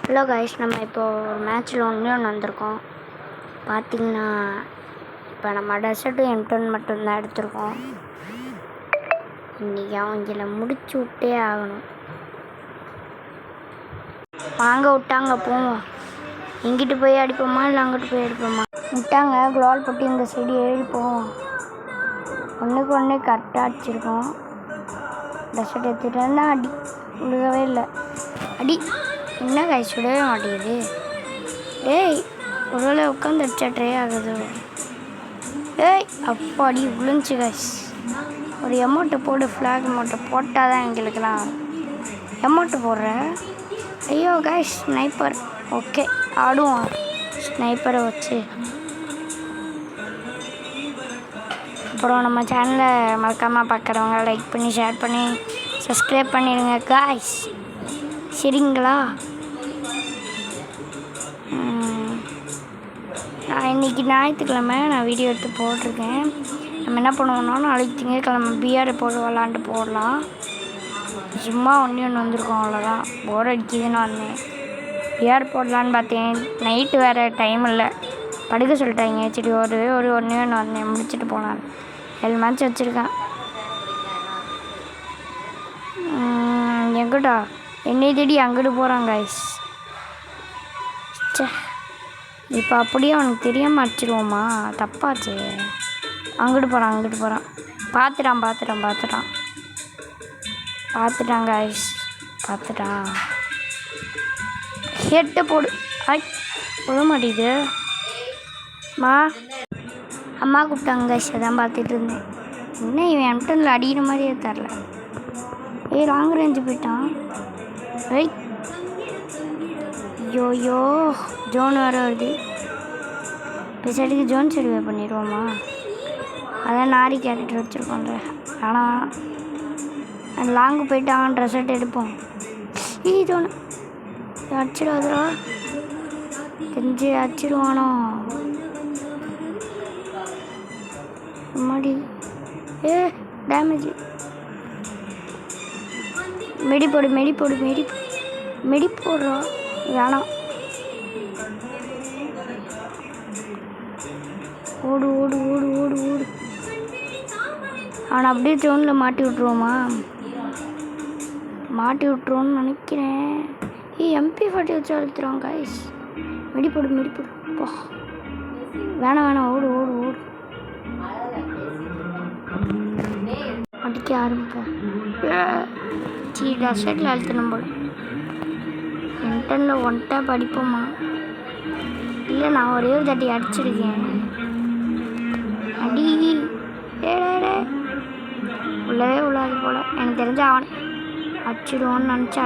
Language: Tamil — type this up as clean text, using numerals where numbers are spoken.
ஹலோ கைஸ், நம்ம இப்போது ஒரு மேட்ச்சில் ஒன்று வந்திருக்கோம். பார்த்திங்கன்னா இப்போ நம்ம டெசர்ட்டு M10 மட்டும்தான் எடுத்திருக்கோம். இன்றைக்கி அவங்கள முடிச்சு விட்டே ஆகணும். வாங்க விட்டாங்க, போவோம். இங்கிட்டு போய் அடிப்போமா இல்லை அங்கிட்டு போய் அடிப்போமா? விட்டாங்க. குளோல் போட்டு இந்த சைடு ஏறி போவோம். ஒன்றுக்கு ஒன்று கரெக்டாக அடிச்சிருக்கோம். டெசர்ட் எடுத்துகிட்டேன்னா அடி விழுகவே இல்லை. அடி என்ன கைஸ், விடவே மாட்டேங்குது. டேய், ஒருவேளை உட்காந்து அடிச்சா ட்ரை ஆகுது. ஏய் அப்போ அடி விழுந்துச்சு கைஸ். ஒரு எமௌண்ட்டை போடு, ஃப்ளாக் அமௌண்ட்டை போட்டால் தான் எங்களுக்குலாம் எமௌண்ட்டு போடுறேன். ஐயோ கைஸ், ஸ்னைப்பர். ஓகே, ஆடுவோம் ஸ்னைப்பரை வச்சு. அப்புறம் நம்ம சேனலை மறக்காமல் பார்க்குறவங்க லைக் பண்ணி ஷேர் பண்ணி சப்ஸ்கிரைப் பண்ணிடுங்க கைஸ், சரிங்களா? நான் இன்றைக்கி ஞாயிற்றுக்கிழமை நான் வீடியோ எடுத்து போட்டிருக்கேன். நம்ம என்ன பண்ணுவோம்னா, நாளைக்கு திங்கட்கிழமை பிஆர் போட்டு விளாண்டு போடலாம். சும்மா ஒன்று வந்திருக்கோம், அவ்வளோதான். போர் அடிக்குதுன்னு வந்தேன். பிஆர் போடலான்னு பார்த்தேன். நைட்டு வேறு டைம் இல்லை, படுக்க சொல்லிட்டாங்க. சரி, ஒன்று வந்தேன், முடிச்சுட்டு போகலான்னு. 7 மேட்ச் வச்சுருக்கேன். எங்கிட்டா என்னை தேடி அங்கிட்டு போகிறான் கைஸ். இப்போ அப்படியே அவனுக்கு தெரியாமல் அடிச்சிடுவோமா? தப்பாச்சு. அங்கிட்டு போகிறான். பார்த்துட்டான் கைஸ், பார்த்துட்டான். ஹெட்டை போடு. விட மாட்டேங்குது. அம்மா கூப்பிட்டாங்க கைஸ், அதான் பார்த்துட்டு இருந்தேன். என்ன இவன் M10 அடிக்கிற மாதிரியே தரல. லாங் ரேஞ்சு போயிட்டான். ஐயோ ஜோன் வேறு வருது. இப்போ சைடுக்கு ஜோன் சர்வே பண்ணிடுவோமா? அதான் நாரி கேரக்டர் வச்சுருக்கோம்ல. ஆனால் லாங்கு போயிட்டான். ட்ரெஸ்ஸட் எடுப்போம். ஜோனு அடிச்சிடாதரா, தெரிஞ்சு அடிச்சிடுவானோ மாடி. டேமேஜ். மெடி போடுறா. வேணாம், ஓடு. அவனை அப்படியே ஜோனில் மாட்டி விட்ருவோமா? மாட்டி விட்ருவோன்னு நினைக்கிறேன். MP40 வச்சு அழுத்துறான் கைஸ். மெடி போடு. போ, வேணாம், ஓடு. அடிக்க ஆரம்பிப்போம். டெசர்ட்டில் அழுத்தணும் போல. M10 one tape அடிப்போமா? இல்லை, நான் ஒரே ஒரு தட்டி அடிச்சிருக்கேன். அடி உள்ளவே உள்ளாது போல். எனக்கு தெரிஞ்ச அவன் அடிச்சிடுவோன்னு நினச்சா